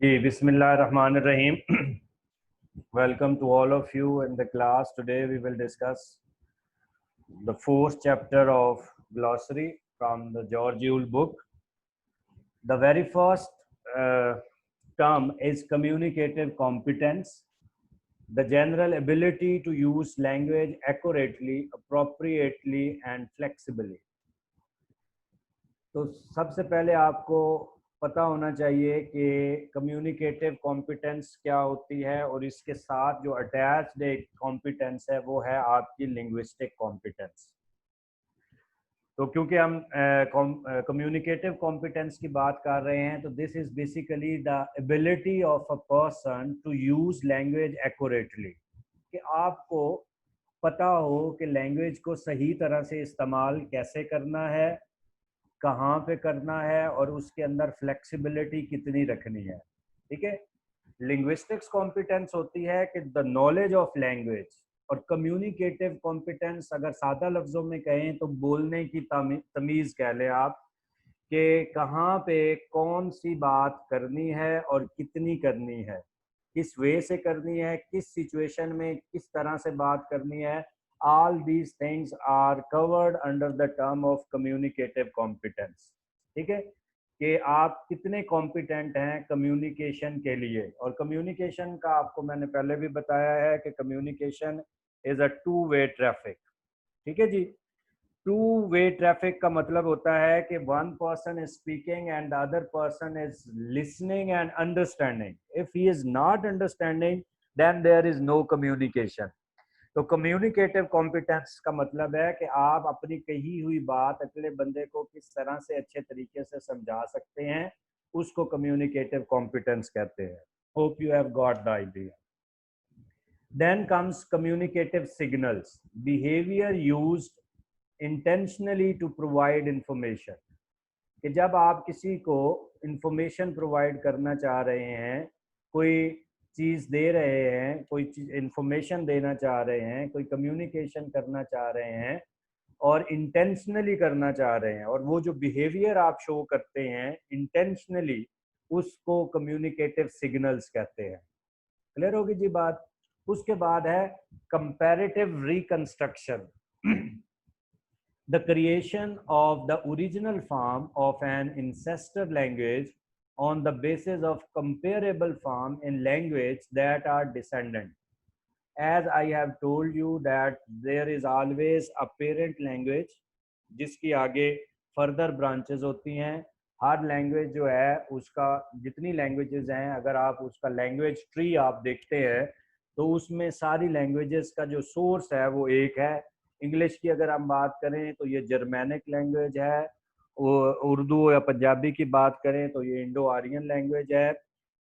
Ji Bismillahirrahmanirrahim. Welcome to all of you in the class. Today we will discuss the fourth chapter of glossary from the George Yule book. The very first term is communicative competence, the general ability to use language accurately, appropriately and flexibly. तो सबसे पहले आपको पता होना चाहिए कि communicative competence क्या होती है और इसके साथ जो अटैच्ड एक कॉम्पिटेंस है वो है आपकी लिंग्विस्टिक कॉम्पिटेंस। तो क्योंकि हम कम्युनिकेटिव कॉम्पिटेंस की बात कर रहे हैं तो this is basically the ability of a person to use language accurately, कि आपको पता हो कि लैंग्वेज को सही तरह से इस्तेमाल कैसे करना है, कहाँ पे करना है और उसके अंदर फ्लेक्सिबिलिटी कितनी रखनी है। ठीक है, लिंग्विस्टिक्स कॉम्पिटेंस होती है कि द नॉलेज ऑफ लैंग्वेज, और कम्युनिकेटिव कॉम्पिटेंस अगर सादा लफ्जों में कहें तो बोलने की तमीज कह लें आप, कि कहाँ पे कौन सी बात करनी है और कितनी करनी है, किस वे से करनी है, किस सिचुएशन में किस तरह से बात करनी है। all these things are covered under the term of communicative competence। ठीक है, कि आप कितने कॉम्पिटेंट हैं कम्युनिकेशन के लिए। और कम्युनिकेशन का आपको मैंने पहले भी बताया है कि communication is a two way traffic. ठीक है जी, टू वे ट्रैफिक का मतलब होता है कि one person is speaking and the other person is listening and understanding. If he is not understanding then there is no communication. तो communicative competence का मतलब है कि आप अपनी कही हुई बात अगले बंदे को किस तरह से अच्छे तरीके से समझा सकते हैं, उसको कम्युनिकेटिव कॉम्पिटेंस कहते हैं। Hope you have got the idea. Then comes communicative signals, behaviour used intentionally to provide information, कि जब आप किसी को इंफॉर्मेशन प्रोवाइड करना चाह रहे हैं, कोई चीज़ दे रहे हैं, कोई चीज़ इंफॉर्मेशन देना चाह रहे हैं, कोई कम्युनिकेशन करना चाह रहे हैं और इंटेंशनली करना चाह रहे हैं, और वो जो बिहेवियर आप शो करते हैं इंटेंशनली, उसको कम्युनिकेटिव सिग्नल्स कहते हैं। क्लियर होगी जी बात। उसके बाद है comparative reconstruction, the creation of the original form of an ancestor language on the basis of comparable form in language that are descendant. As I have told you that there is always a parent language जिसकी आगे further branches होती हैं। हर language जो है उसका, जितनी languages हैं, अगर आप उसका लैंग्वेज ट्री आप देखते हैं तो उसमें सारी लैंग्वेजेस का जो सोर्स है वो एक है। इंग्लिश की अगर हम बात करें तो ये जर्मैनिक लैंग्वेज है, उर्दू या पंजाबी की बात करें तो ये इंडो आर्यन लैंग्वेज है।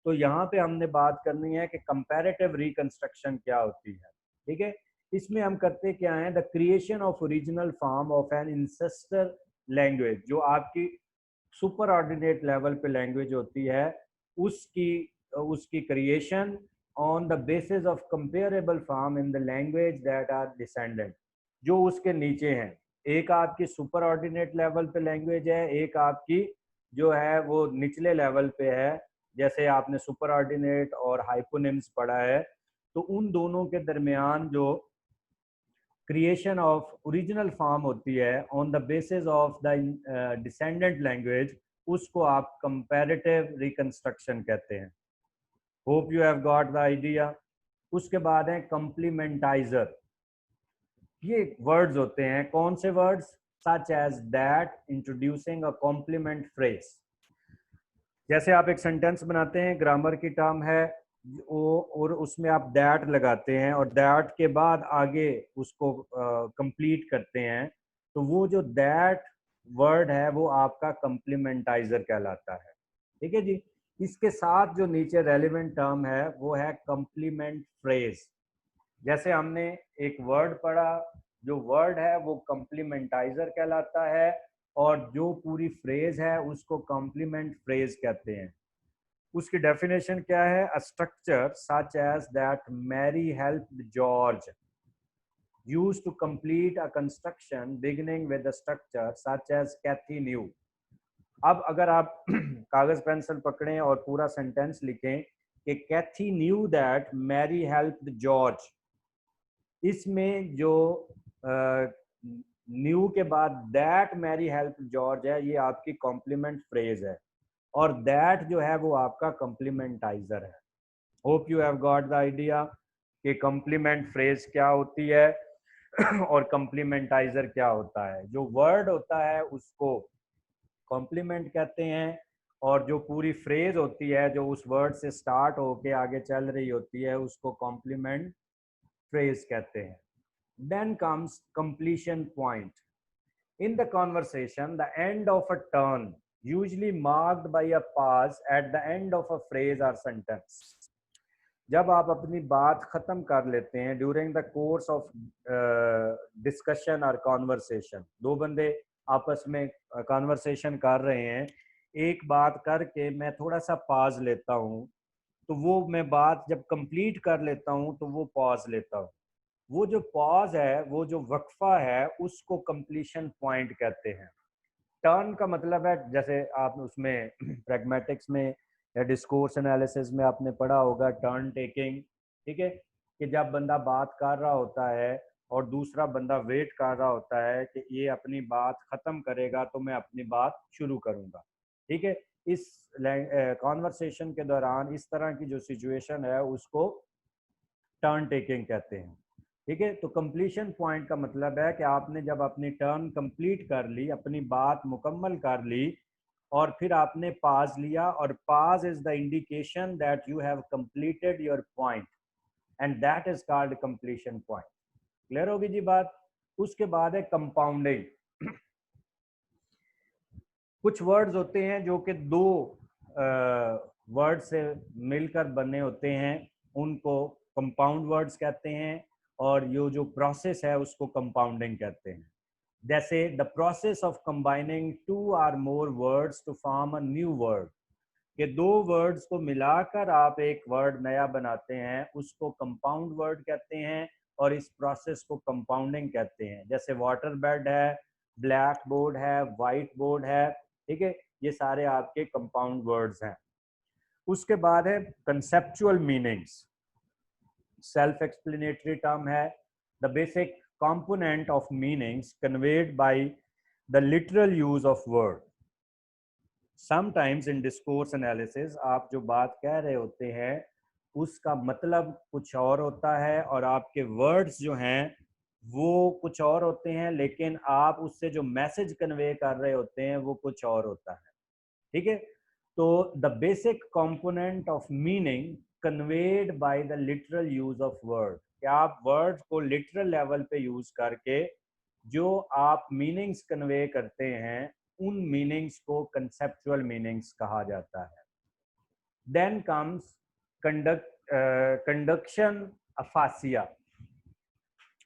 तो यहाँ पे हमने बात करनी है कि कंपैरेटिव रिकंस्ट्रक्शन क्या होती है। ठीक है, इसमें हम करते क्या है, the creation of original form of an ancestor language, जो आपकी सुपर ऑर्डिनेट लेवल पे लैंग्वेज होती है, उसकी उसकी creation on the basis of comparable form in the language that are descendant, जो उसके नीचे हैं। एक आपकी सुपर ऑर्डिनेट लेवल पे लैंग्वेज है, एक आपकी जो है वो निचले लेवल पे है। जैसे आपने सुपर ऑर्डिनेट और हाइपोनिम्स पढ़ा है, तो उन दोनों के दरमियान जो क्रिएशन ऑफ ओरिजिनल फॉर्म होती है on the basis of the descendant language, उसको आप कंपैरेटिव रिकंस्ट्रक्शन कहते हैं। Hope you have got the idea. उसके बाद है कम्प्लीमेंटाइजर। ये वर्ड्स होते हैं, कौन से words, such as that, introducing a complement phrase. जैसे आप एक सेंटेंस बनाते हैं, ग्रामर की टर्म है वो, और उसमें आप दैट लगाते हैं और दैट के बाद आगे उसको कंप्लीट करते हैं, तो वो जो दैट वर्ड है वो आपका कम्प्लीमेंटाइजर कहलाता है। ठीक है जी। इसके साथ जो नीचे रेलिवेंट टर्म है वो है कम्प्लीमेंट फ्रेज। जैसे हमने एक वर्ड पढ़ा, जो वर्ड है वो कम्प्लीमेंटाइजर कहलाता है, और जो पूरी फ्रेज है उसको कॉम्प्लीमेंट फ्रेज कहते हैं। उसकी डेफिनेशन क्या है, a structure such as that Mary helped George, used to complete a construction beginning with a structure such as Kathy knew। अब अगर आप कागज पेंसिल पकड़ें और पूरा सेंटेंस लिखें कि Kathy knew that Mary helped George, इसमें जो न्यू के बाद दैट मैरी हेल्प जॉर्ज है, ये आपकी कॉम्प्लीमेंट फ्रेज है, और दैट जो है वो आपका कॉम्प्लीमेंटाइजर है। Hope you have got the idea कि कॉम्प्लीमेंट फ्रेज क्या होती है और कॉम्प्लीमेंटाइजर क्या होता है। जो वर्ड होता है उसको कॉम्प्लीमेंट कहते हैं, और जो पूरी फ्रेज होती है जो उस वर्ड से स्टार्ट होके आगे चल रही होती है उसको कॉम्प्लीमेंट फ्रेज कहते हैं। Then comes completion point. In the conversation, the end of a turn, usually marked by a pause at the end of a phrase or sentence. जब आप अपनी बात खत्म कर लेते हैं during the course of discussion और कॉन्वर्सेशन, दो बंदे आपस में कॉन्वर्सेशन कर रहे हैं, एक बात करके मैं थोड़ा सा पॉज लेता हूँ, तो वो मैं बात जब कंप्लीट कर लेता हूँ तो वो पॉज लेता हूँ। वो जो पॉज है, वो जो वक्फा है, उसको कंप्लीशन पॉइंट कहते हैं। टर्न का मतलब है, जैसे आप उसमें प्रैग्मेटिक्स में या डिस्कोर्स एनालिसिस में आपने पढ़ा होगा, टर्न टेकिंग। ठीक है, कि जब बंदा बात कर रहा होता है और दूसरा बंदा वेट कर रहा होता है कि ये अपनी बात खत्म करेगा तो मैं अपनी बात शुरू करूंगा। ठीक है, इस कॉन्वर्सेशन के दौरान इस तरह की जो सिचुएशन है उसको टर्न टेकिंग कहते हैं। ठीक है, तो कंप्लीशन पॉइंट का मतलब है कि आपने जब अपनी टर्न कंप्लीट कर ली, अपनी बात मुकम्मल कर ली, और फिर आपने पाज लिया, और पाज is the indication that you have completed your point, and that is called completion point. Clear होगी जी बात। उसके बाद है कंपाउंडिंग। कुछ वर्ड्स होते हैं जो कि दो वर्ड से मिलकर बने होते हैं, उनको कंपाउंड वर्ड्स कहते हैं, और ये जो प्रोसेस है उसको कंपाउंडिंग कहते हैं। जैसे the process of combining two or more words to form a new word, कि दो वर्ड्स को मिलाकर आप एक वर्ड नया बनाते हैं, उसको कंपाउंड वर्ड कहते हैं, और इस प्रोसेस को कंपाउंडिंग कहते हैं। जैसे वाटर बेड है, ब्लैक बोर्ड है, वाइट बोर्ड है। ठीक है, ये सारे आपके कंपाउंड वर्ड्स हैं। उसके बाद है conceptual meanings. Self explanatory term है, the basic component of meanings conveyed by the literal use of word. Sometimes in discourse analysis आप जो बात कह रहे होते हैं उसका मतलब कुछ और होता है, और आपके वर्ड्स जो हैं वो कुछ और होते हैं, लेकिन आप उससे जो मैसेज कन्वे कर रहे होते हैं वो कुछ और होता है। ठीक है, तो the basic component of meaning conveyed by the literal use of word, कि आप वर्ड्स को लिटरल लेवल पे यूज करके जो आप मीनिंग्स कन्वे करते हैं उन मीनिंग्स को कंसेप्चुअल मीनिंग्स कहा जाता है। Then comes conduction aphasia.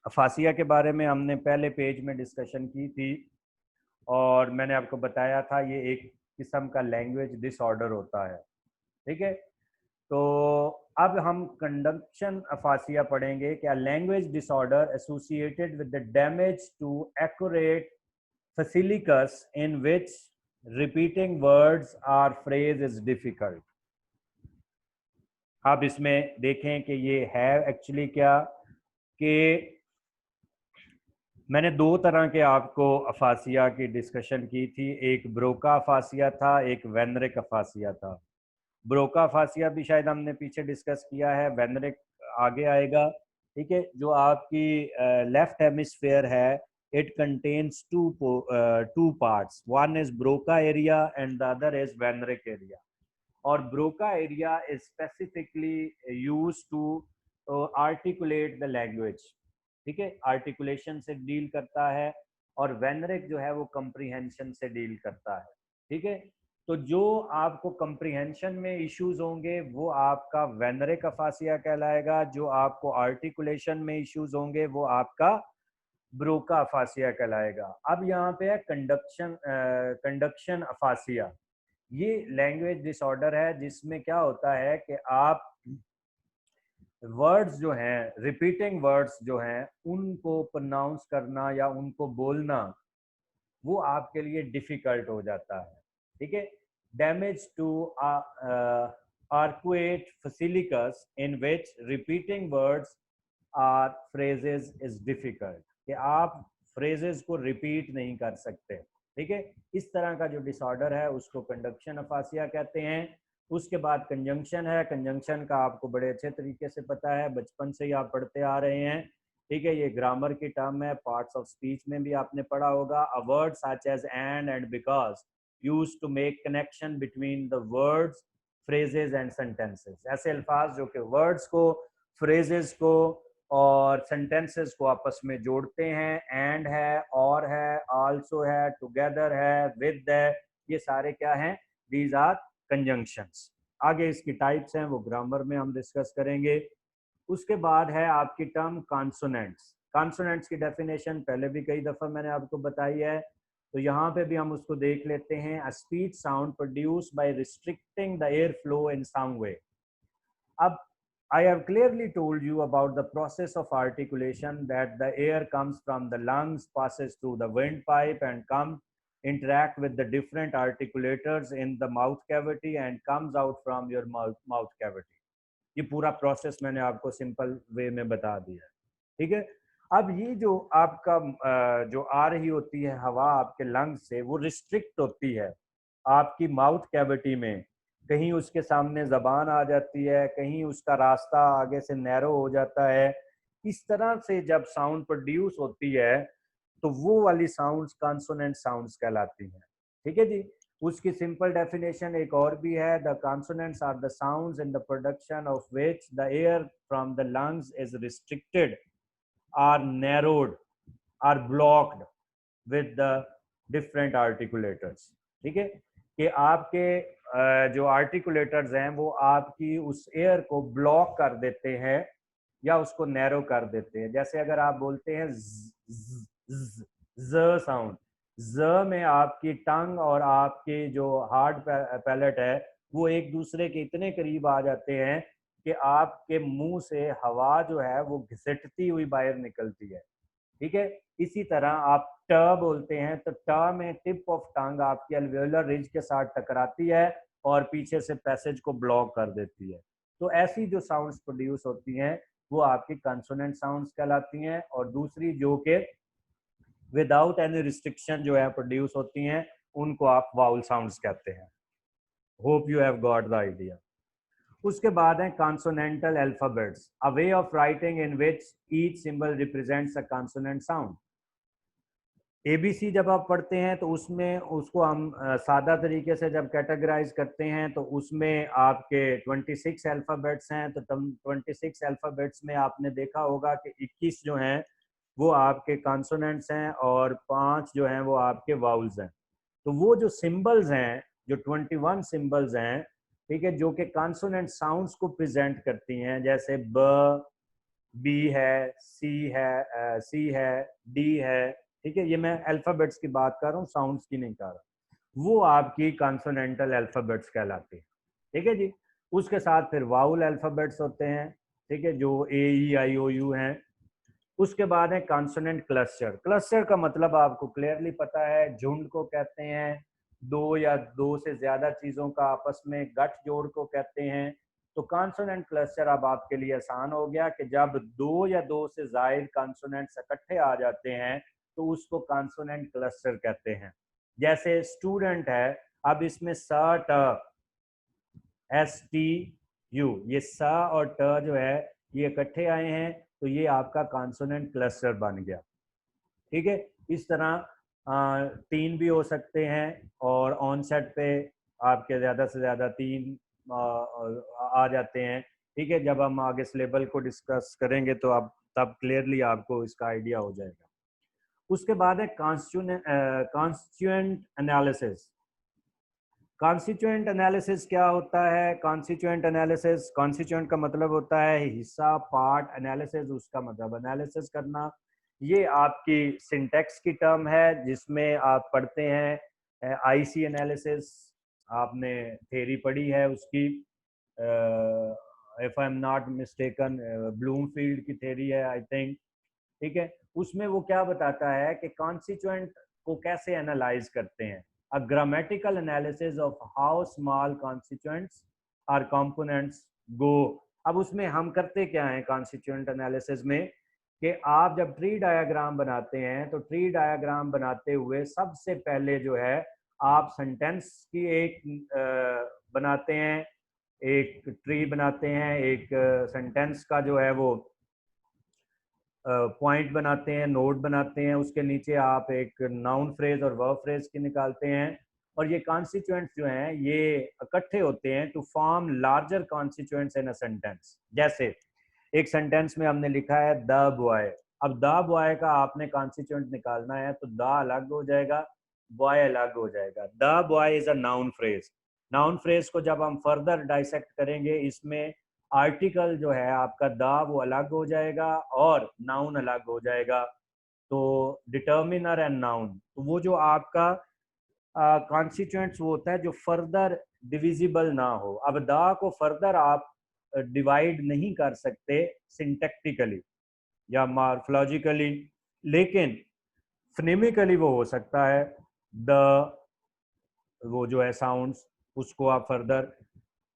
Aphasia के बारे में हमने पहले पेज में डिस्कशन की थी, और मैंने आपको बताया था ये एक किस्म का लैंग्वेज डिसऑर्डर होता है। ठीक है, तो अब हम कंडक्शन अफासिया पढ़ेंगे। क्या language disorder associated with the damage to एक्यूरेट fasciculus in which repeating words or phrase is difficult. आप इसमें देखें कि ये है एक्चुअली क्या, कि मैंने दो तरह के आपको अफासिया की डिस्कशन की थी, एक ब्रोका अफासिया था, एक वेनरिक अफासिया था। ब्रोका अफासिया भी शायद हमने पीछे डिस्कस किया है, वेनरिक आगे आएगा। ठीक है, जो आपकी लेफ्ट हेमिस्फेयर है, it contains two parts, one is Broca area and the other is वेनरिक एरिया। और Broca area is specifically used to articulate the language. ठीक है, आर्टिकुलेशन से डील करता है, और वेनरिक जो है वो कंप्रीहेंशन से डील करता है। ठीक है, तो जो आपको कंप्रीहेंशन में इश्यूज होंगे वो आपका वेनरिक अफासिया कहलाएगा, जो आपको आर्टिकुलेशन में इश्यूज होंगे वो आपका ब्रोका अफासिया कहलाएगा। अब यहाँ पे है कंडक्शन अफासिया। ये लैंग्वेज डिसऑर्डर है जिसमें क्या होता है कि आप वर्ड्स जो हैं, रिपीटिंग वर्ड्स जो हैं, उनको प्रोनाउंस करना या उनको बोलना वो आपके लिए डिफिकल्ट हो जाता है। ठीक है, damage to arcuate facilicus in which repeating words or phrases is difficult, कि आप phrases को repeat नहीं कर सकते, ठीक है। इस तरह का जो डिसऑर्डर है उसको कंडक्शन अफासिया कहते हैं। उसके बाद कंजंक्शन है, कंजंक्शन का आपको बड़े अच्छे तरीके से पता है, बचपन से ही आप पढ़ते आ रहे हैं, ठीक है। ये ग्रामर की टर्म है, पार्ट्स ऑफ स्पीच में भी आपने पढ़ा होगा। A word such as and because used to make connection between the words, phrases and sentences. ऐसे अल्फाज जो कि वर्ड्स को, फ्रेजेस को और सेंटेंसेस को आपस में जोड़ते हैं। एंड है, और है, आल्सो है, टुगेदर है, विद है, ये सारे क्या हैं? These are conjunctions. आगे इसकी टाइप्स हैं, वो ग्रामर में हम डिस्कस करेंगे। उसके बाद है आपकी टर्म कॉन्सोनेंट्स। कॉन्सोनेंट्स की डेफिनेशन पहले भी कई दफ़ा मैंने आपको बताई है, तो यहाँ पे भी हम उसको देख लेते हैं। A speech sound produced by restricting the air flow in some way. अब I have clearly told you about the process of articulation, that the air comes from the lungs, passes through the windpipe and interact with the different articulators in the mouth cavity and comes out from your mouth cavity. ये पूरा process मैंने आपको simple way में बता दिया है, ठीक है। अब ये जो आपका जो आ रही होती है हवा आपके लंग्स से, वो रिस्ट्रिक्ट होती है आपकी माउथ कैविटी में। कहीं उसके सामने जबान आ जाती है, कहीं उसका रास्ता आगे से नैरो हो जाता है। इस तरह से जब साउंड प्रोड्यूस होती है तो वो वाली साउंड्स कॉन्सोनेंट साउंड्स कहलाती हैं, ठीक है जी। उसकी सिंपल डेफिनेशन एक और भी है। The consonants are the sounds in the production of which the air from the lungs is restricted, or narrowed, or blocked with the different articulators, ठीक है। कि आपके जो आर्टिकुलेटर्स हैं वो आपकी उस एयर को ब्लॉक कर देते हैं या उसको नैरो कर देते हैं। जैसे अगर आप बोलते हैं ज साउंड, ज में आपकी टंग और आपकी जो हार्ड पैलेट है वो एक दूसरे के इतने करीब आ जाते हैं कि आपके मुंह से हवा जो है वो घिसटती हुई बाहर निकलती है, ठीक है। इसी तरह आप ट बोलते हैं तो ट में टिप ऑफ टंग आपकी अल्वेओलर रिज के साथ टकराती है और पीछे से पैसेज को ब्लॉक कर देती है। तो ऐसी जो साउंड्स प्रोड्यूस होती हैं वो आपकी कंसोनेंट साउंड्स कहलाती हैं। और दूसरी जो कि विदाउट एनी रिस्ट्रिक्शन जो है प्रोड्यूस होती हैं उनको आप वाउल साउंड्स कहते हैं। Hope you have got the idea. उसके बाद है consonantal alphabets, a way of writing in which each symbol represents a consonant sound. ABC जब आप पढ़ते हैं तो उसमें उसको हम सादा तरीके से जब कैटेगराइज करते हैं तो उसमें आपके 26 अल्फ़ाबेट्स हैं। तो 26 अल्फ़ाबेट्स में आपने देखा होगा कि 21 जो हैं वो आपके कॉन्सोनेंट्स हैं और 5 जो हैं वो आपके वाउल्स हैं। तो वो जो सिंबल्स हैं, जो 21 सिंबल्स हैं, ठीक है, जो कि कॉन्सोनेंट साउंड्स को प्रेजेंट करती हैं, जैसे ब, बी है, सी है, डी है, ठीक है। ये मैं अल्फाबेट्स की बात कर रहा हूँ, साउंड्स की नहीं कर रहा। वो आपकी कॉन्सोनेंटल अल्फाबेट्स कहलाती है, ठीक है जी। उसके साथ फिर वाउल अल्फाबेट्स होते हैं, ठीक है, जो ए ई आई ओ यू हैं। उसके बाद है कॉन्सोनेंट क्लस्टर। क्लस्टर का मतलब आपको क्लियरली पता है, झुंड को कहते हैं, दो या दो से ज्यादा चीजों का आपस में गठजोड़ को कहते हैं। तो कॉन्सोनेंट क्लस्टर अब आपके लिए आसान हो गया कि जब दो या दो से जायद कॉन्सोनेंट्स इकट्ठे आ जाते हैं तो उसको कॉन्सोनेंट क्लस्टर कहते हैं। जैसे स्टूडेंट है, अब इसमें स ट एस टी यू, ये स और ट जो है ये इकट्ठे आए हैं तो ये आपका कॉन्सोनेंट क्लस्टर बन गया, ठीक है। इस तरह 3 भी हो सकते हैं और ऑनसेट पे आपके ज़्यादा से ज़्यादा 3 आ जाते हैं, ठीक है। जब हम आगे सिलेबल को डिस्कस करेंगे तो अब तब क्लियरली आपको इसका आइडिया हो जाएगा। उसके बाद है कॉन्स्टिट्यूएंट एनालिसिस। कॉन्स्टिट्यूएंट एनालिसिस क्या होता है? कॉन्स्टिट्यूएंट एनालिसिस, कॉन्स्टिट्यूएंट का मतलब होता है हिस्सा, पार्ट, एनालिसिस उसका मतलब एनालिसिस करना। ये आपकी सिंटेक्स की टर्म है जिसमें आप पढ़ते हैं आईसी एनालिसिस, आपने थ्योरी पढ़ी है उसकी, if I am not mistaken Bloomfield की थ्योरी है आई थिंक, ठीक है। उसमें वो क्या बताता है कि कॉन्स्टिट्यूएंट को कैसे एनालाइज करते हैं। a grammatical analysis of how small constituents or components go. अब उसमें हम करते क्या हैं कॉन्स्टिट्यूएंट एनालिसिस में कि आप जब ट्री डायग्राम बनाते हैं तो ट्री डायग्राम बनाते हुए सबसे पहले जो है आप सेंटेंस की एक बनाते हैं, एक ट्री बनाते हैं, एक सेंटेंस का जो है वो पॉइंट बनाते हैं, नोड बनाते हैं, उसके नीचे आप एक नाउन फ्रेज और वर्ब फ्रेज की निकालते हैं और ये कॉन्स्टिट्यूएंट्स जो हैं ये इकट्ठे होते हैं to form larger constituents in a sentence. जैसे एक सेंटेंस में हमने लिखा है द बॉय, अब द बॉय का आपने कॉन्स्टिट्यूएंट निकालना है तो द अलग हो जाएगा, बॉय अलग हो जाएगा। The boy is a noun phrase. Noun phrase को जब हम फर्दर डाइसेक्ट करेंगे इसमें आर्टिकल जो है आपका द वो अलग हो जाएगा और नाउन अलग हो जाएगा। तो डिटर्मिनर एंड नाउन, तो वो जो आपका कॉन्स्टिट्यूएंट्स वो होता है जो फर्दर डिविजिबल ना हो। अब द को फर्दर आप डिवाइड नहीं कर सकते सिंटैक्टिकली या मॉर्फोलॉजिकली, लेकिन फिनेमिकली वो हो सकता है। द वो जो है साउंड्स उसको आप फर्दर,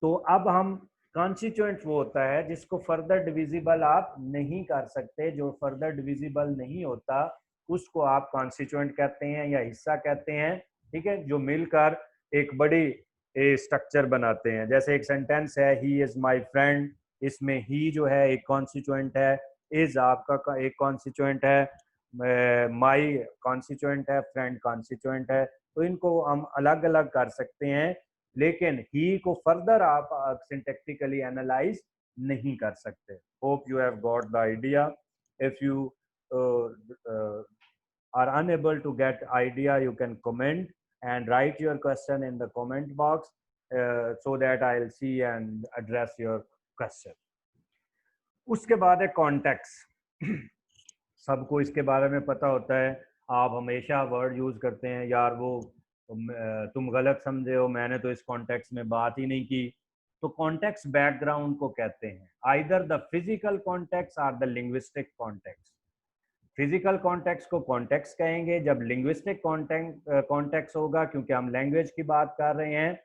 तो अब हम कॉन्स्टिट्यूएंट वो होता है जिसको फर्दर डिविजिबल आप नहीं कर सकते, जो फर्दर डिविजिबल नहीं होता उसको आप कॉन्स्टिट्यूएंट कहते हैं या हिस्सा कहते हैं, ठीक है, जो मिलकर एक बड़ी स्ट्रक्चर बनाते हैं। जैसे एक सेंटेंस है ही इज माय फ्रेंड, इसमें ही जो है एक कॉन्स्टिट्यूएंट है, इज आपका एक कॉन्स्टिट्यूएंट है, माय कॉन्स्टिट्यूएंट है, फ्रेंड कॉन्स्टिट्यूएंट है। तो इनको हम अलग अलग कर सकते हैं, लेकिन ही को फर्दर आप सिंटैक्टिकली एनालाइज नहीं कर सकते। Hope you have got the idea. If you are unable to get idea you can comment and write your question in the comment box so that I'll see and address your question. उसके बाद है context. सबको इसके बारे में पता होता है, आप हमेशा वर्ड यूज करते हैं यार वो तुम गलत समझे हो, मैंने तो इस कॉन्टेक्स्ट में बात ही नहीं की। तो कॉन्टेक्स्ट बैकग्राउंड को कहते हैं आइदर द फिजिकल कॉन्टेक्स्ट और the linguistic context. Physical context को कॉन्टेक्स्ट कहेंगे जब लिंग्विस्टिक कॉन्टेक्स्ट होगा, क्योंकि हम लैंग्वेज की बात कर रहे हैं,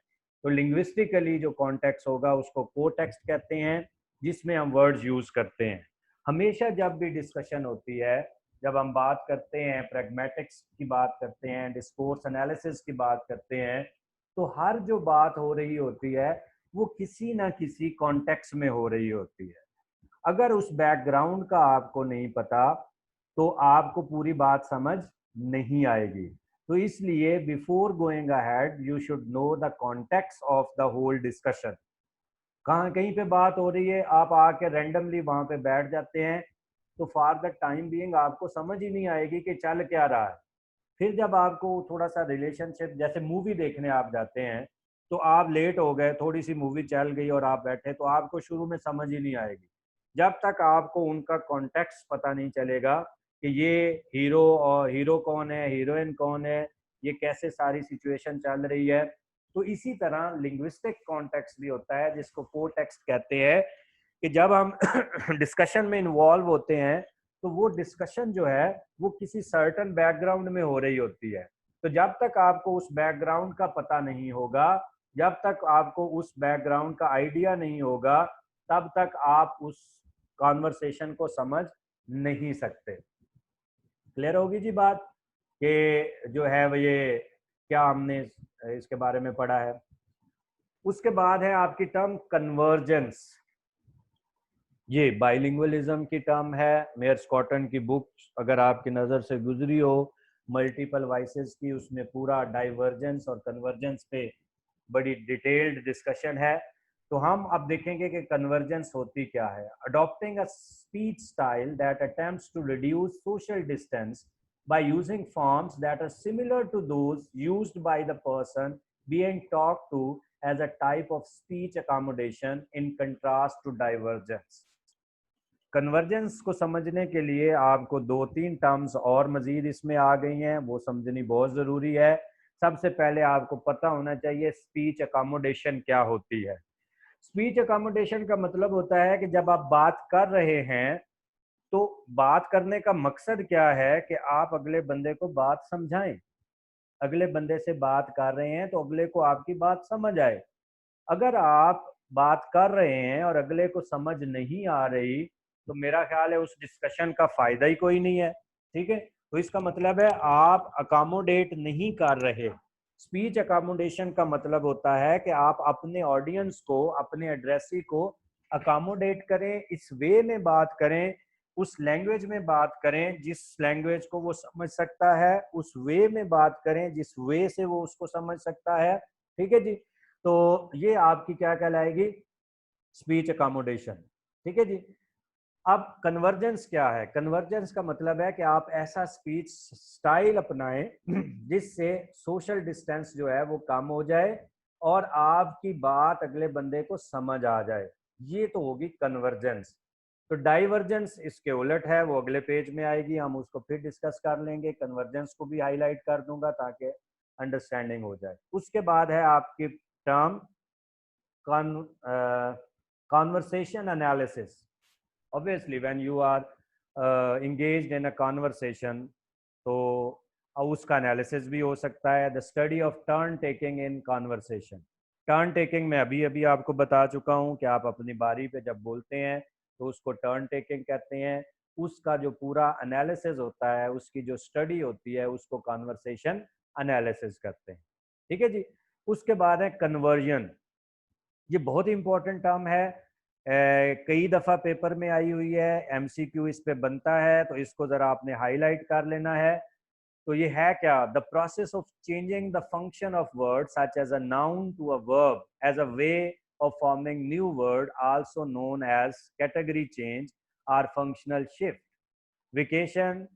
तो लिंग्विस्टिकली जो कॉन्टेक्स्ट होगा उसको कोटेक्स्ट कहते हैं जिसमें हम वर्ड्स यूज करते हैं। हमेशा जब भी डिस्कशन होती है, जब हम बात करते हैं प्रैग्मेटिक्स की बात करते हैं, डिस्कोर्स एनालिसिस की बात करते हैं, तो हर जो बात हो रही होती है वो किसी ना किसी कॉन्टेक्स्ट में हो रही होती है। अगर उस बैकग्राउंड का आपको नहीं पता तो आपको पूरी बात समझ नहीं आएगी। तो इसलिए before going ahead you should know the context of the whole discussion. कहाँ कहीं पे बात हो रही है, आप आके रैंडमली वहां पे बैठ जाते हैं तो फॉर द टाइम बीइंग आपको समझ ही नहीं आएगी कि चल क्या रहा है। फिर जब आपको थोड़ा सा रिलेशनशिप, जैसे मूवी देखने आप जाते हैं तो आप लेट हो गए, थोड़ी सी मूवी चल गई और आप बैठे, तो आपको शुरू में समझ ही नहीं आएगी जब तक आपको उनका कॉन्टेक्स्ट पता नहीं चलेगा कि ये हीरो और हीरो कौन है, हीरोइन कौन है, ये कैसे सारी सिचुएशन चल रही है। तो इसी तरह लिंग्विस्टिक कॉन्टेक्स्ट भी होता है जिसको कोटेक्स्ट कहते हैं, कि जब हम डिस्कशन में इन्वॉल्व होते हैं तो वो डिस्कशन जो है वो किसी सर्टेन बैकग्राउंड में हो रही होती है। तो जब तक आपको उस बैकग्राउंड का पता नहीं होगा, जब तक आपको उस बैकग्राउंड का आइडिया नहीं होगा, तब तक आप उस कॉन्वर्सेशन को समझ नहीं सकते। क्लियर होगी जी बात कि जो है वो ये क्या हमने इसके बारे में पढ़ा है। उसके बाद है आपकी टर्म कन्वर्जेंस। ये बाइलिंगुअलिज्म की टर्म है। मेयर स्कॉटन की बुक अगर आपकी नज़र से गुजरी हो, मल्टीपल वॉइसेस की, उसमें पूरा डाइवर्जेंस और कन्वर्जेंस पे बड़ी डिटेल्ड डिस्कशन है। तो हम अब देखेंगे कि कन्वर्जेंस होती क्या है। Adopting a speech style that attempts to reduce social distance by using forms that are similar to those used by the person being talked to as a type of speech accommodation in contrast to divergence. Convergence को समझने के लिए आपको 2-3 terms और मजीद इसमें आ गई हैं, वो समझनी बहुत ज़रूरी है। सबसे पहले आपको पता होना चाहिए स्पीच अकोमोडेशन क्या होती है। स्पीच अकोमोडेशन का मतलब होता है कि जब आप बात कर रहे हैं तो बात करने का मकसद क्या है कि आप अगले बंदे को बात समझाएं। अगले बंदे से बात कर रहे हैं तो अगले को आपकी बात समझ आए। अगर आप बात कर रहे हैं और अगले को समझ नहीं आ रही तो मेरा ख्याल है उस डिस्कशन का फायदा ही कोई नहीं है। ठीक है, तो इसका मतलब है आप अकोमोडेट नहीं कर रहे। स्पीच अकोमोडेशन का मतलब होता है कि आप अपने ऑडियंस को, अपने एड्रेसी को अकोमोडेट करें, इस वे में बात करें, उस लैंग्वेज में बात करें जिस लैंग्वेज को वो समझ सकता है, उस वे में बात करें जिस वे से वो उसको समझ सकता है। ठीक है जी, तो ये आपकी क्या कहलाएगी, स्पीच अकोमोडेशन। ठीक है जी। अब कन्वर्जेंस क्या है? कन्वर्जेंस का मतलब है कि आप ऐसा स्पीच स्टाइल अपनाएं जिससे सोशल डिस्टेंस जो है वो कम हो जाए और आपकी बात अगले बंदे को समझ आ जाए। ये तो होगी कन्वर्जेंस। तो डाइवर्जेंस इसके उलट है, वो अगले पेज में आएगी, हम उसको फिर डिस्कस कर लेंगे। कन्वर्जेंस को भी हाईलाइट कर दूंगा ताकि अंडरस्टैंडिंग हो जाए। उसके बाद है आपकी term conversation analysis. Obviously when you are engaged in a conversation तो उसका एनालिसिस भी हो सकता है। The study of turn taking in conversation. Turn taking मैं अभी अभी आपको बता चुका हूँ कि आप अपनी बारी पे जब बोलते हैं तो उसको टर्न टेकिंग कहते हैं। उसका जो पूरा एनालिसिस होता है, उसकी जो स्टडी होती है, उसको कॉन्वर्सेशन एनालिसिस करते हैं। ठीक है जी। उसके बाद है कन्वर्जन। ये बहुत ही इंपॉर्टेंट टर्म है, कई दफ़ा पेपर में आई हुई है, एमसीक्यू इस पे बनता है, तो इसको ज़रा आपने हाईलाइट कर लेना है। तो ये है क्या? The process of changing the function of word such as a noun to a verb as a way of forming new word also known as category change or functional shift. Vacation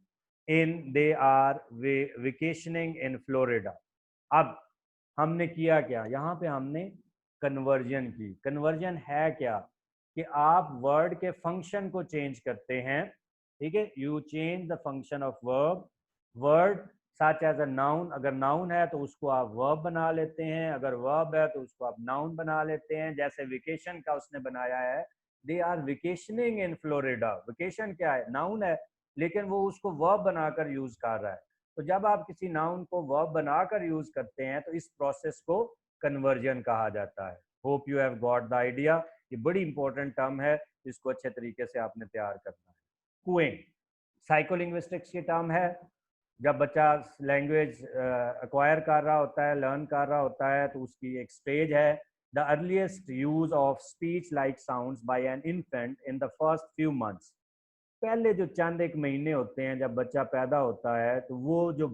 in they are vacationing in Florida. अब हमने किया क्या यहाँ पे? हमने conversion की। Conversion है क्या? कि आप वर्ड के फंक्शन को चेंज करते हैं। ठीक है, you change the function of verb. Word such as a noun, अगर नाउन है तो उसको आप वर्ब बना लेते हैं, अगर वर्ब है तो उसको आप नाउन बना लेते हैं। जैसे वेकेशन का उसने बनाया है, they are vacationing in Florida. Vacation क्या है? नाउन है, लेकिन वो उसको वर्ब बनाकर यूज कर रहा है। तो जब आप किसी नाउन को वर्ब बनाकर यूज करते हैं तो इस प्रोसेस को कन्वर्जन कहा जाता है। Hope you have got the idea. ये बड़ी इंपॉर्टेंट टर्म है, इसको अच्छे तरीके से आपने तैयार करना है। कुइंग साइकोलिंग्विस्टिक्स की टर्म है। जब बच्चा लैंग्वेज एक्वायर कर रहा होता है, लर्न कर रहा होता है, तो उसकी एक स्टेज है। The earliest use of speech like sounds by an infant in the first few months. पहले जो चंद एक महीने होते हैं जब बच्चा पैदा होता है, तो वो जो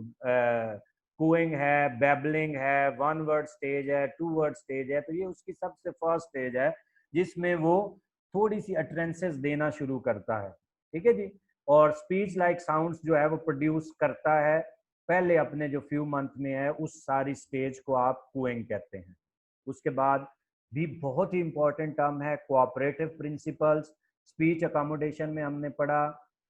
कूइंग है, बैबलिंग है, वन वर्ड स्टेज है, टू वर्ड स्टेज है, तो ये उसकी सबसे फर्स्ट स्टेज है जिसमें वो थोड़ी सी अटरेंसेस देना शुरू करता है। ठीक है जी। और स्पीच लाइक साउंड्स जो है वो प्रोड्यूस करता है पहले अपने जो फ्यू मंथ में है, उस सारी स्टेज को आप कूइंग कहते हैं। उसके बाद भी बहुत ही इंपॉर्टेंट टर्म है कोऑपरेटिव प्रिंसिपल्स। स्पीच अकोमोडेशन में हमने पढ़ा।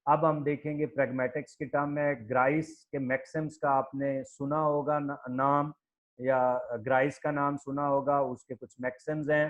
अब हम देखेंगे प्रैग्मेटिक्स की टर्म में। ग्राइस के मैक्सिम्स का आपने सुना होगा नाम, या ग्राइस का नाम सुना होगा, उसके कुछ मैक्सिम्स हैं।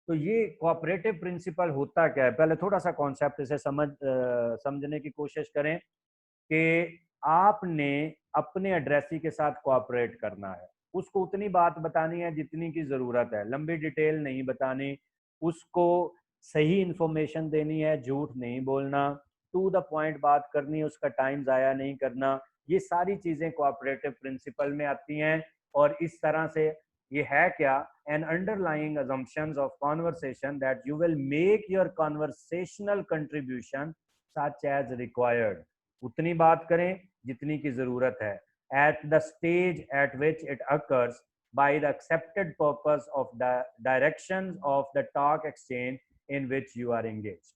तो ये कोऑपरेटिव प्रिंसिपल होता क्या है? पहले थोड़ा सा कॉन्सेप्ट इसे समझने की कोशिश करें कि आपने अपने एड्रेसी के साथ कोऑपरेट करना है। उसको उतनी बात बतानी है जितनी की ज़रूरत है, लंबी डिटेल नहीं बतानी। उसको सही इंफॉर्मेशन देनी है, झूठ नहीं बोलना, टू द पॉइंट बात करनी है, उसका टाइम ज़ाया नहीं करना। ये सारी चीज़ें कोऑपरेटिव प्रिंसिपल में आती हैं। और इस तरह से ये है क्या? N underlying assumptions of conversation that you will make your conversational contribution such as required। उतनी बात करें जितनी की ज़रूरत है। at the stage at which it occurs by the accepted purpose of the directions of the talk exchange in which you are engaged।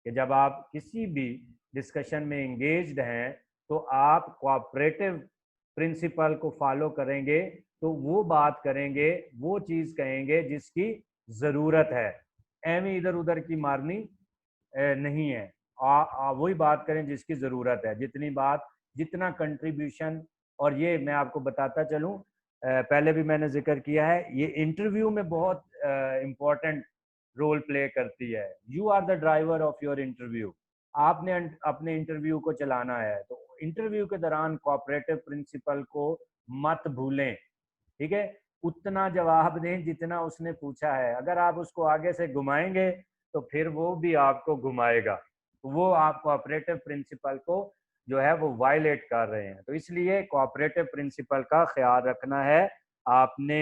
कि जब आप किसी भी डिस्कशन में एंगेज्ड हैं तो आप कोऑपरेटिव प्रिंसिपल को फॉलो करेंगे, तो वो बात करेंगे, वो चीज़ कहेंगे जिसकी ज़रूरत है। एवं इधर उधर की मारनी नहीं है। वही बात करें जिसकी ज़रूरत है, जितनी बात, जितना कंट्रीब्यूशन। और ये मैं आपको बताता चलूँ, पहले भी मैंने जिक्र किया है, ये इंटरव्यू में बहुत इम्पोर्टेंट रोल प्ले करती है। You are the driver of your interview. आपने अपने इंटरव्यू को चलाना है, तो इंटरव्यू के दौरान कोऑपरेटिव प्रिंसिपल को मत भूलें, ठीक है। उतना जवाब दें जितना उसने पूछा है। अगर आप उसको आगे से घुमाएंगे तो फिर वो भी आपको घुमाएगा, तो वो आप कोऑपरेटिव प्रिंसिपल को जो है वो वायलेट कर रहे हैं। तो इसलिए कोऑपरेटिव प्रिंसिपल का ख्याल रखना है आपने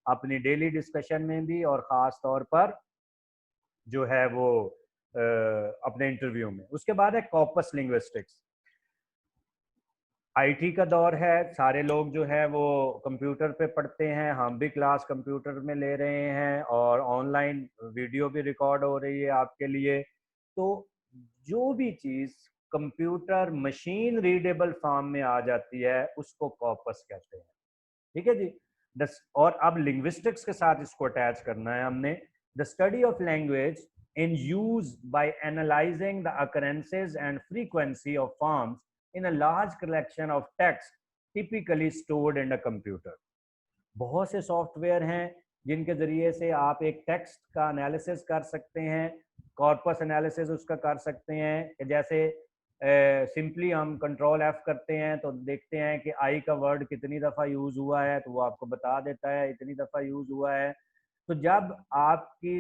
अपनी डेली डिस्कशन में भी, और ख़ास तौर पर जो है वो अपने इंटरव्यू में। उसके बाद है कॉर्पस लिंग्विस्टिक्स। आईटी का दौर है, सारे लोग जो है वो कंप्यूटर पे पढ़ते हैं, हम भी क्लास कंप्यूटर में ले रहे हैं और ऑनलाइन वीडियो भी रिकॉर्ड हो रही है आपके लिए। तो जो भी चीज़ कंप्यूटर मशीन रीडेबल फॉर्म में आ जाती है उसको कॉर्पस कहते हैं, ठीक है जी। और अब लिंग्विस्टिक्स के साथ इसको अटैच करना है हमने। The study of language in use by analyzing the occurrences and frequency of forms in a large collection of text typically stored in a computer। बहुत से सॉफ्टवेयर हैं जिनके जरिए से आप एक टेक्स्ट का एनालिसिस कर सकते हैं, कॉर्पस एनालिसिस उसका कर सकते हैं। जैसे सिंपली हम कंट्रोल एफ करते हैं तो देखते हैं कि आई का वर्ड कितनी दफ़ा यूज़ हुआ है, तो वो आपको बता देता है इतनी दफ़ा यूज़ हुआ है। तो जब आपकी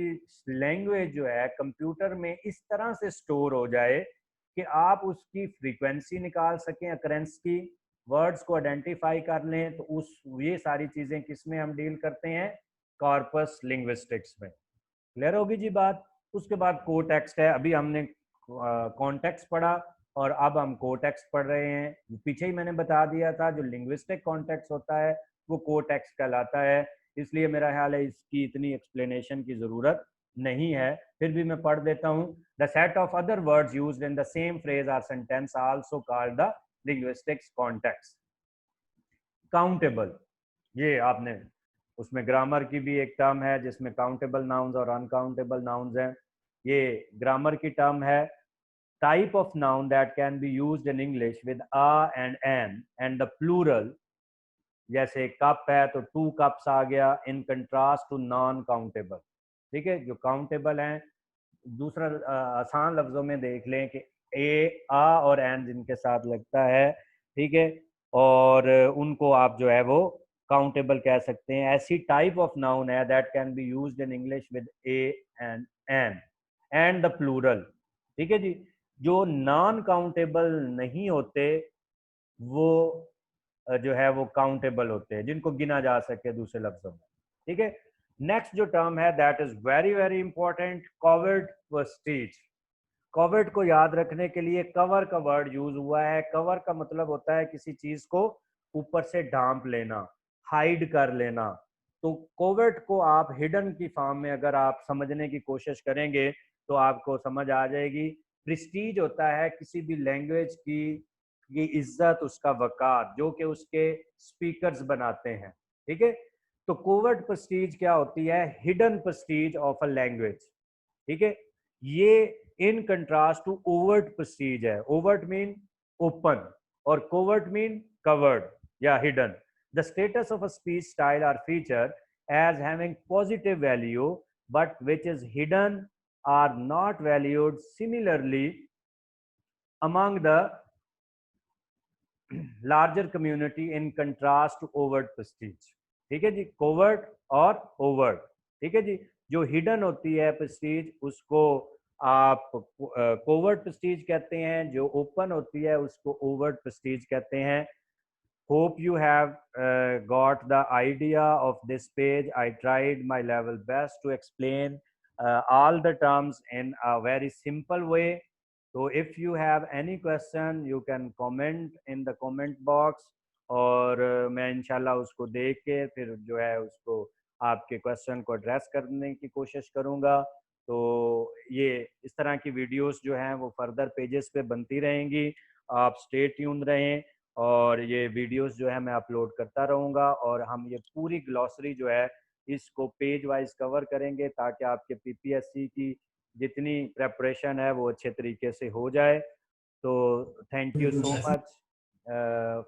लैंग्वेज जो है कंप्यूटर में इस तरह से स्टोर हो जाए कि आप उसकी फ्रीक्वेंसी निकाल सकें, अकरेंस की, वर्ड्स को आइडेंटिफाई कर लें, तो उस ये सारी चीज़ें किस में हम डील करते हैं, कॉर्पस लिंग्विस्टिक्स में। क्लियर होगी जी बात। उसके बाद कोटेक्स्ट है। अभी हमने कॉन्टेक्स्ट पढ़ा और अब हम कोटेक्स्ट पढ़ रहे हैं। पीछे ही मैंने बता दिया था जो लिंग्विस्टिक कॉन्टेक्स्ट होता है वो कोटेक्स्ट कहलाता है, इसलिए मेरा ख्याल है इसकी इतनी एक्सप्लेनेशन की ज़रूरत नहीं है, फिर भी मैं पढ़ देता हूँ। The set of other words used in the same phrase or sentence also called the linguistics context. Countable, ये आपने उसमें ग्रामर की भी एक टर्म है जिसमें काउंटेबल नाउन्स और अनकाउंटेबल नाउन्स हैं। ये ग्रामर की टर्म है। Type of noun that can be used in English with a and the plural, जैसे कप है तो टू कप्स आ गया, in contrast to non countable, ठीक है। जो काउंटेबल हैं, दूसरा आसान लफ्जों में देख लें कि ए, आ और एन जिनके साथ लगता है, ठीक है, और उनको आप जो है वो काउंटेबल कह सकते हैं। ऐसी टाइप ऑफ नाउन है that can be used in English with a and the plural, ठीक है जी। जो नॉन काउंटेबल नहीं होते वो जो है वो काउंटेबल होते हैं, जिनको गिना जा सके दूसरे लफ्जों में, ठीक है। नेक्स्ट जो टर्म है that is very very important, covered Prestige. Covered को याद रखने के लिए कवर का वर्ड यूज हुआ है। कवर का मतलब होता है किसी चीज को ऊपर से ढांप लेना, हाइड कर लेना। तो कोवर्ट को आप हिडन की फॉर्म में अगर आप समझने की कोशिश करेंगे तो आपको समझ आ जाएगी। प्रेस्टीज होता है किसी भी लैंग्वेज की ये इज्जत, उसका वकार, जो कि उसके स्पीकर्स बनाते हैं, ठीक है। तो कोवर्ट प्रेस्टीज क्या होती है, hidden prestige of a language, ठीक है। ये in contrast to overt prestige है। ओवर्ट मीन ओपन और कोवर्ट मीन कवर्ड या hidden. The status of a speech style or feature as having positive value but which is hidden or not valued similarly among the larger community in contrast to overt prestige, ठीक है जी। Covert और overt, ठीक है जी। जो hidden होती है Prestige उसको आप कोवर्ट प्रेस्टीज कहते हैं, जो ओपन होती है उसको ओवर्ट प्रेस्टीज कहते हैं। Hope you have got the idea of this page. I tried my level best to explain all the terms in a very simple way. So if you have any question, you can comment in the comment box, और मैं इंशाल्लाह उसको देख के फिर जो है उसको आपके क्वेश्चन को एड्रेस करने की कोशिश करूँगा। तो ये इस तरह की वीडियोस जो हैं वो फर्दर पेजेस पे बनती रहेंगी। आप स्टे ट्यून रहें और ये वीडियोस जो है मैं अपलोड करता रहूँगा, और हम ये पूरी ग्लॉसरी जो है इसको पेज वाइज कवर करेंगे ताकि आपके पीपीएससी की जितनी प्रेपरेशन है वो अच्छे तरीके से हो जाए। तो thank you so much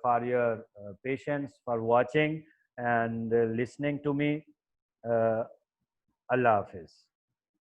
for your patience, for watching and listening to me. अल्लाह हाफिज़।